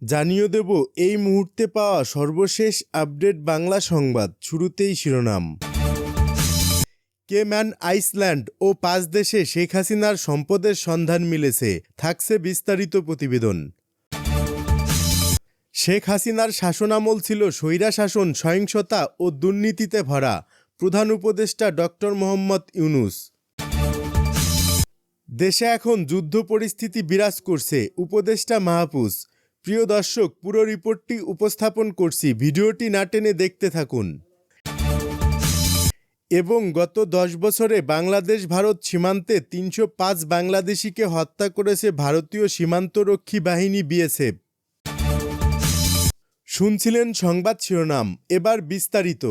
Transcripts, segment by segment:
জানিয়ে দেব এই মুহূর্তে পাওয়া সর্বশেষ আপডেট বাংলা সংবাদ। শুরুতেই শিরোনাম। কেম্যান আইল্যান্ড ও 5 দেশে শেখ হাসিনার সম্পদের সন্ধান মিলেছে, থাকছে বিস্তারিত প্রতিবেদন। শেখ হাসিনার শাসনামল ছিল স্বৈরা শাসন, সহিংসতা ও দুর্নীতিতে ভরা, প্রধান উপদেষ্টা ডক্টর মোহাম্মদ ইউনূস। দেশে এখন যুদ্ধ পরিস্থিতি বিরাজ করছে, উপদেষ্টা মাহফুজ। প্রিয় দর্শক, পুরো রিপোর্টটি উপস্থাপন করছি, ভিডিওটি না টেনে দেখতে থাকুন। এবং গত 10 বছরে বাংলাদেশ ভারত সীমান্তে 305 বাংলাদেশিকে হত্যা করেছে ভারতীয় সীমান্তরক্ষী বাহিনী বিএসএফ। শুনছিলেন সংবাদ শিরোনাম, এবার বিস্তারিত।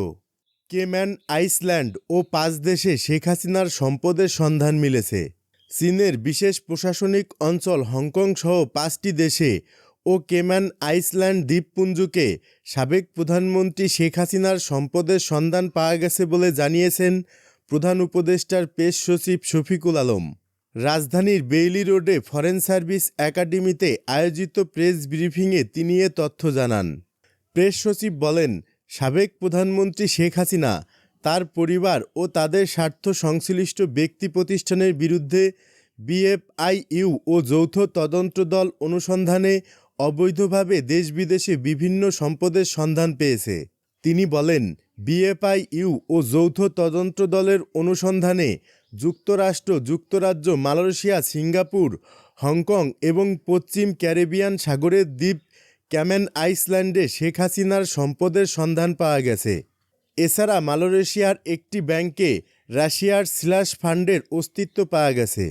কেম্যান আইল্যান্ড ও 5 দেশে শেখ হাসিনার সম্পদের সন্ধান মিলেছে। চীনের বিশেষ প্রশাসনিক অঞ্চল হংকং সহ 5টি দেশে ও কেম্যান আইল্যান্ড দ্বীপপুঞ্জকে সাবেক প্রধানমন্ত্রী শেখ হাসিনার সম্পদের সন্ধান পাওয়া গেছে বলে জানিয়েছেন প্রধান উপদেষ্টার প্রেস সচিব শফিকুল আলম। রাজধানীর বেইলি রোডে ফরেন সার্ভিস একাডেমিতে আয়োজিত প্রেস ব্রিফিংয়ে তিনি এ তথ্য জানান। প্রেস সচিব বলেন, সাবেক প্রধানমন্ত্রী শেখ হাসিনা, তার পরিবার ও তাদের স্বার্থ সংশ্লিষ্ট ব্যক্তি প্রতিষ্ঠানের বিরুদ্ধে বিএফআইইউ ও যৌথ তদন্ত দল অনুসন্ধানে অবৈধভাবে দেশ বিদেশে বিভিন্ন সম্পদের সন্ধান পেয়েছে। তিনি বলেন, বিএফআইইউ ও যৌথ তদন্ত দলের অনুসন্ধানে যুক্তরাষ্ট্র, যুক্তরাজ্য, মালয়েশিয়া, সিঙ্গাপুর, হংকং এবং পশ্চিম ক্যারিবিয়ান সাগরের দ্বীপ কেম্যান আইল্যান্ডে শেখ হাসিনার সম্পদের সন্ধান পাওয়া গেছে। এছাড়া মালয়েশিয়ার একটি ব্যাংকে রাশিয়ার স্ল্যাশ ফান্ডের অস্তিত্ব পাওয়া গেছে।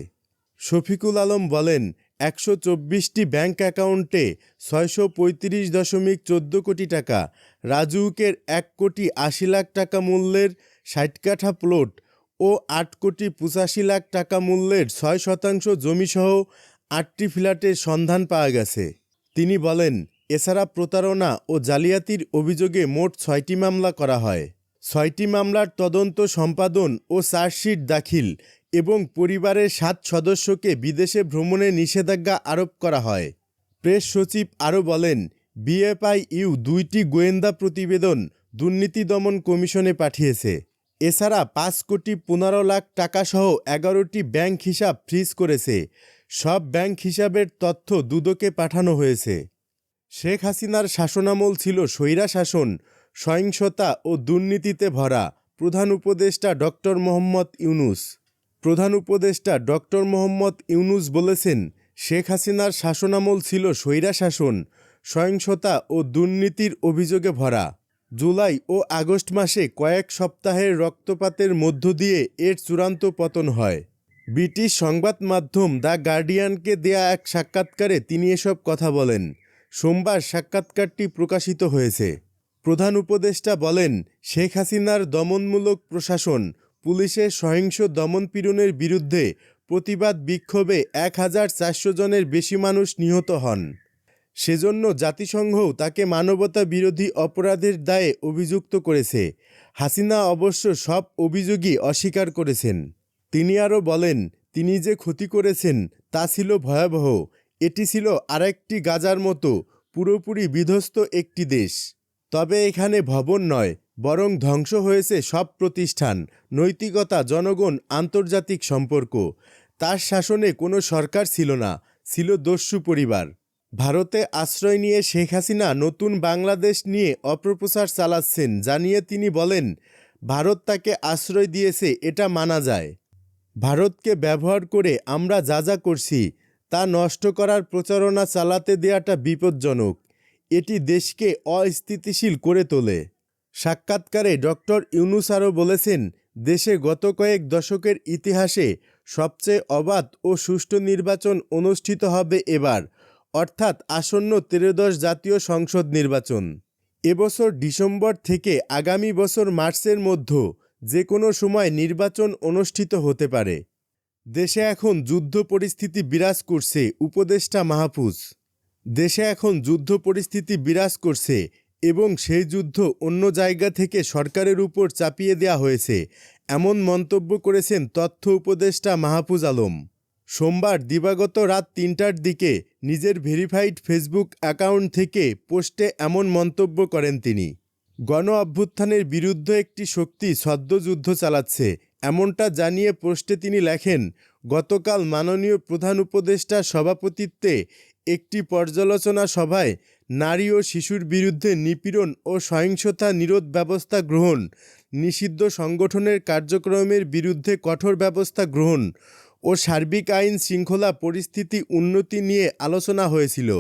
শফিকুল আলম বলেন, 124টি ব্যাংক অ্যাকাউন্টে 635.14 কোটি টাকা, রাজউকের 1,80,00,000 টাকা মূল্যের 60 কাঠা প্লট ও 8,85,00,000 টাকা মূল্যের 6% জমিসহ 8টি ফ্ল্যাটের সন্ধান পাওয়া গেছে। তিনি বলেন, এছাড়া প্রতারণা ও জালিয়াতির অভিযোগে মোট 6টি মামলা করা হয়। 6টি মামলার তদন্ত সম্পাদন ও চার্জশিট দাখিল এবং পরিবারের 7 সদস্যকে বিদেশে ভ্রমণে নিষেধাজ্ঞা আরোপ করা হয়। প্রেস সচিব আরও বলেন, বিএফআইইউ 2টি গোয়েন্দা প্রতিবেদন দুর্নীতি দমন কমিশনে পাঠিয়েছে। এছাড়া 5,15,00,000 টাকাসহ 11টি ব্যাংক হিসাব ফ্রিজ করেছে। সব ব্যাংক হিসাবের তথ্য দুদকে পাঠানো হয়েছে। শেখ হাসিনার শাসনামল ছিল স্বৈরা শাসন, সহিংসতা ও দুর্নীতিতে ভরা, প্রধান উপদেষ্টা ডক্টর মোহাম্মদ ইউনূস। প্রধান উপদেষ্টা ডক্টর মোহাম্মদ ইউনূস বলেছেন, শেখ হাসিনার শাসনামল ছিল স্বৈরা শাসন, সহিংসতা ও দুর্নীতির অভিযোগে ভরা। জুলাই ও আগস্ট মাসে কয়েক সপ্তাহের রক্তপাতের মধ্য দিয়ে এর চূড়ান্ত পতন হয়। ব্রিটিশ সংবাদ মাধ্যম দ্য গার্ডিয়ানকে দেয়া এক সাক্ষাৎকারে তিনি এসব কথা বলেন। সোমবার সাক্ষাৎকারটি প্রকাশিত হয়েছে। প্রধান উপদেষ্টা বলেন, শেখ হাসিনার দমনমূলক প্রশাসন, পুলিশের সহিংস দমনপীড়নের বিরুদ্ধে প্রতিবাদ বিক্ষোভে 1,400 জনের বেশি মানুষ নিহত হন। সেজন্য জাতিসংঘও তাকে মানবতা বিরোধী অপরাধের দায়ে অভিযুক্ত করেছে। হাসিনা অবশ্য সব অভিযোগই অস্বীকার করেছেন। তিনি আরও বলেন, তিনি যে ক্ষতি করেছেন তা ছিল ভয়াবহ। এটি ছিল আরেকটি গাজার মতো পুরোপুরি বিধ্বস্ত একটি দেশ। তবে এখানে ভবন নয়, বরং ধ্বংস হয়েছে সব প্রতিষ্ঠান, নৈতিকতা, জনগণ, আন্তর্জাতিক সম্পর্ক। তার শাসনে কোনো সরকার ছিল না, ছিল দস্যু পরিবার। ভারতে আশ্রয় নিয়ে শেখ হাসিনা নতুন বাংলাদেশ নিয়ে অপপ্রচার চালাচ্ছেন জানিয়ে তিনি বলেন, ভারত তাকে আশ্রয় দিয়েছে, এটা মানা যায়। ভারতকে ব্যবহার করে আমরা যা যা করছি তা নষ্ট করার প্রচারণা চালাতে দেওয়াটা বিপজ্জনক। এটি দেশকে অস্থিতিশীল করে তোলে। সাক্ষাৎকারে ডক্টর ইউনূস আরও বলেছেন, দেশে গত কয়েক দশকের ইতিহাসে সবচেয়ে অবাধ ও সুষ্ঠু নির্বাচন অনুষ্ঠিত হবে এবার, অর্থাৎ আসন্ন 13দশ জাতীয় সংসদ নির্বাচন। এবছর ডিসেম্বর থেকে আগামী বছর মার্চের মধ্যে যে কোনো সময় নির্বাচন অনুষ্ঠিত হতে পারে। দেশে এখন যুদ্ধ পরিস্থিতি বিরাজ করছে, উপদেষ্টা মাহফুজ। দেশে এখন যুদ্ধ পরিস্থিতি বিরাজ করছে এবং সেই যুদ্ধ অন্য জায়গা থেকে সরকারের উপর চাপিয়ে দেওয়া হয়েছে, এমন মন্তব্য করেছেন তথ্য উপদেষ্টা মাহফুজ আলম। সোমবার দিবাগত রাত ৩টার দিকে নিজের ভেরিফাইড ফেসবুক অ্যাকাউন্ট থেকে পোস্টে এমন মন্তব্য করেন তিনি। গণ অভ্যুত্থানের বিরুদ্ধে একটি শক্তি সদ্য যুদ্ধ চালাচ্ছে, এমনটা জানিয়ে পোস্টে তিনি লেখেন, গতকাল মাননীয় প্রধান উপদেষ্টার সভাপতিত্বে একটি পর্যালোচনা সভায় নারী ও শিশুর বিরুদ্ধে নিপীড়ন ও সহিংসতা নিরোধ ব্যবস্থা গ্রহণ, নিষিদ্ধ সংগঠনের কার্যক্রমের বিরুদ্ধে কঠোর ব্যবস্থা গ্রহণ ও সার্বিক আইন শৃঙ্খলা পরিস্থিতি উন্নতি নিয়ে আলোচনা হয়েছিল।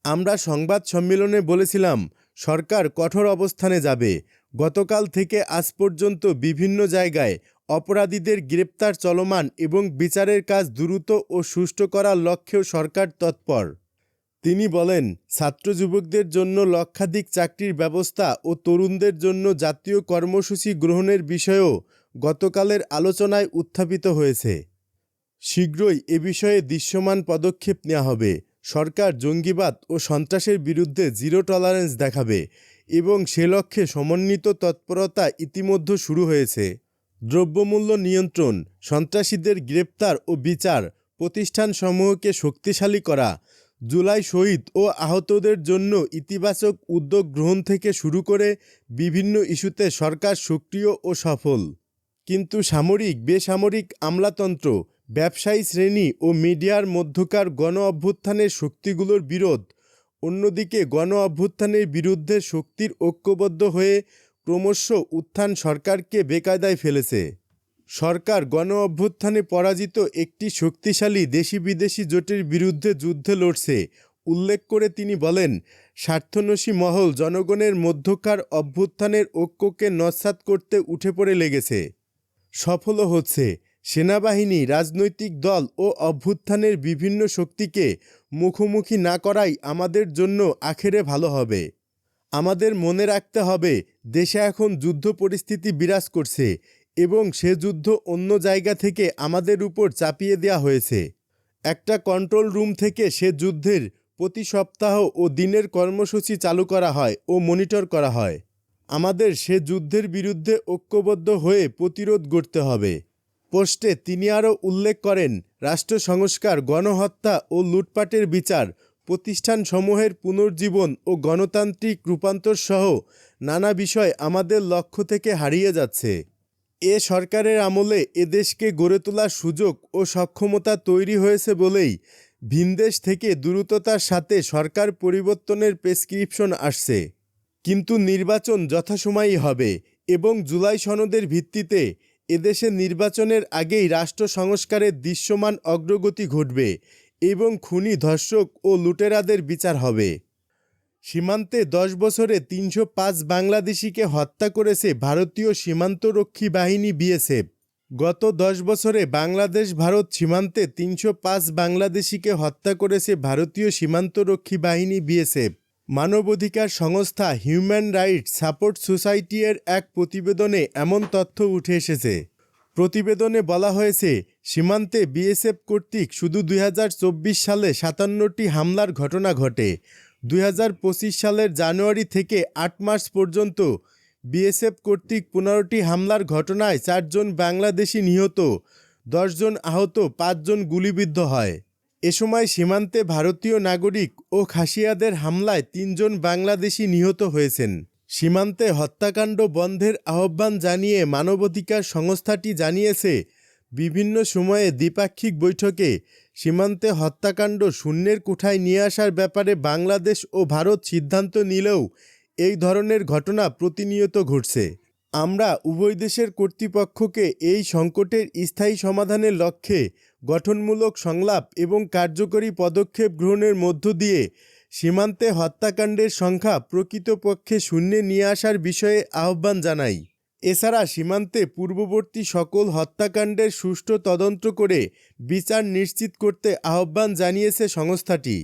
আমরা সংবাদ সম্মেলনে বলেছিলাম, সরকার কঠোর অবস্থানে যাবে। গতকাল থেকে আজ পর্যন্ত বিভিন্ন জায়গায় অপরাধীদের গ্রেপ্তার চলমান এবং বিচারের কাজ দ্রুত ও সুষ্ঠু করার লক্ষ্যেও সরকার তৎপর। তিনি বলেন, ছাত্র যুবকদের জন্য লক্ষাধিক চাকরির ব্যবস্থা ও তরুণদের জন্য জাতীয় কর্মসূচি গ্রহণের বিষয়েও গতকালের আলোচনায় উত্থাপিত হয়েছে। শীঘ্রই এ বিষয়ে দৃশ্যমান পদক্ষেপ নেওয়া হবে। সরকার জঙ্গিবাদ ও সন্ত্রাসের বিরুদ্ধে জিরো টলারেন্স দেখাবে এবং সে লক্ষ্যে সমন্বিত তৎপরতা ইতিমধ্যে শুরু হয়েছে। দ্রব্যমূল্য নিয়ন্ত্রণ, সন্ত্রাসীদের গ্রেপ্তার ও বিচার, প্রতিষ্ঠানসমূহকে শক্তিশালী করা, জুলাই শহীদ ও আহতদের জন্য ইতিবাচক উদ্যোগ গ্রহণ থেকে শুরু করে বিভিন্ন ইস্যুতে সরকার সক্রিয় ও সফল। কিন্তু সামরিক বেসামরিক আমলাতন্ত্র, ব্যবসায়ী শ্রেণী ও মিডিয়ার মধ্যকার গণ অভ্যুত্থানের শক্তিগুলোর বিরোধ, অন্যদিকে গণ অভ্যুত্থানের বিরুদ্ধে শক্তির ঐক্যবদ্ধ হয়ে ক্রমশ উত্থান সরকারকে বেকায়দায় ফেলেছে। সরকার গণ অভ্যুত্থানে পরাজিত একটি শক্তিশালী দেশি বিদেশি জোটের বিরুদ্ধে যুদ্ধে লড়ছে উল্লেখ করে তিনি বলেন, স্বার্থন্বেষী মহল জনগণের মধ্যকার অভ্যুত্থানের ঐক্যকে নস্যাৎ করতে উঠে পড়ে লেগেছে। সফলও হচ্ছে। সেনাবাহিনী, রাজনৈতিক দল ও অভ্যুত্থানের বিভিন্ন শক্তিকে মুখোমুখি না করাই আমাদের জন্য আখেরে ভালো হবে। আমাদের মনে রাখতে হবে, দেশে এখন যুদ্ধ পরিস্থিতি বিরাজ করছে এবং সে যুদ্ধ অন্য জায়গা থেকে আমাদের উপর চাপিয়ে দেওয়া হয়েছে। একটা কন্ট্রোল রুম থেকে সে যুদ্ধের প্রতি সপ্তাহ ও দিনের কর্মসূচি চালু করা হয় ও মনিটর করা হয়। আমাদের সে যুদ্ধের বিরুদ্ধে ঐক্যবদ্ধ হয়ে প্রতিরোধ গড়তে হবে। পোস্টে তিনি আরও উল্লেখ করেন, রাষ্ট্র সংস্কার, গণহত্যা ও লুটপাটের বিচার, প্রতিষ্ঠানসমূহের পুনর্জীবন ও গণতান্ত্রিক রূপান্তর সহ নানা বিষয় আমাদের লক্ষ্য থেকে হারিয়ে যাচ্ছে। এ সরকারের আমলে এদেশকে গড়ে তোলার সুযোগ ও সক্ষমতা তৈরি হয়েছে বলেই ভিনদেশ থেকে দ্রুততার সাথে সরকার পরিবর্তনের প্রেসক্রিপশন আসছে। কিন্তু নির্বাচন যথাসময়েই হবে এবং জুলাই সনদের ভিত্তিতে এদেশে নির্বাচনের আগেই রাষ্ট্র সংস্কারের দৃশ্যমান অগ্রগতি ঘটবে এবং খুনি, ধর্ষক ও লুটেরাদের বিচার হবে। সীমান্তে 10 বছরে 305 বাংলাদেশিকে হত্যা করেছে ভারতীয় সীমান্তরক্ষী বাহিনী বিএসএফ। গত 10 বছরে বাংলাদেশ ভারত সীমান্তে 305 বাংলাদেশিকে হত্যা করেছে ভারতীয় সীমান্তরক্ষী বাহিনী বিএসএফ। মানবাধিকার সংস্থা হিউম্যান রাইটস সাপোর্ট সোসাইটি এর এক প্রতিবেদনে এমন তথ্য উঠে এসেছে। প্রতিবেদনে বলা হয়েছে, সীমান্তে বিএসএফ কর্তৃক শুধু 2024 সালে 57টি হামলার ঘটনা ঘটে। 2025 সালের জানুয়ারি থেকে 8 মার্চ পর্যন্ত বিএসএফ কর্তৃক 15টি হামলার ঘটনায় 4 জন বাংলাদেশি নিহত, 10 জন আহত, 5 জন গুলিবিদ্ধ হয়। এ সময় সীমান্তে ভারতীয় নাগরিক ও খাসিয়াদের হামলায় 3 জন বাংলাদেশি নিহত হয়েছেন। সীমান্তে হত্যাকাণ্ড বন্ধের আহ্বান জানিয়ে মানবাধিকার সংস্থাটি জানিয়েছে, বিভিন্ন সময়ে দ্বিপাক্ষিক বৈঠকে সীমান্তে হত্যাকাণ্ড শূন্যের কোঠায় নিয়ে আসার ব্যাপারে বাংলাদেশ ও ভারত সিদ্ধান্ত নিলেও এই ধরনের ঘটনা প্রতিনিয়ত ঘটছে। আমরা উভয় দেশের কর্তৃপক্ষকে এই সংকটের স্থায়ী সমাধানের লক্ষ্যে গঠনমূলক সংলাপ এবং কার্যকরী পদক্ষেপ গ্রহণের মধ্য দিয়ে সীমান্তে হত্যাকাণ্ডের সংখ্যা প্রকৃতপক্ষে শূন্যে নিয়ে আসার বিষয়ে আহ্বান জানাই। এছাড়া সীমান্তে পূর্ববর্তী সকল হত্যাকাণ্ডের সুষ্ঠু তদন্ত করে বিচার নিশ্চিত করতে আহ্বান জানিয়েছে সংস্থাটি।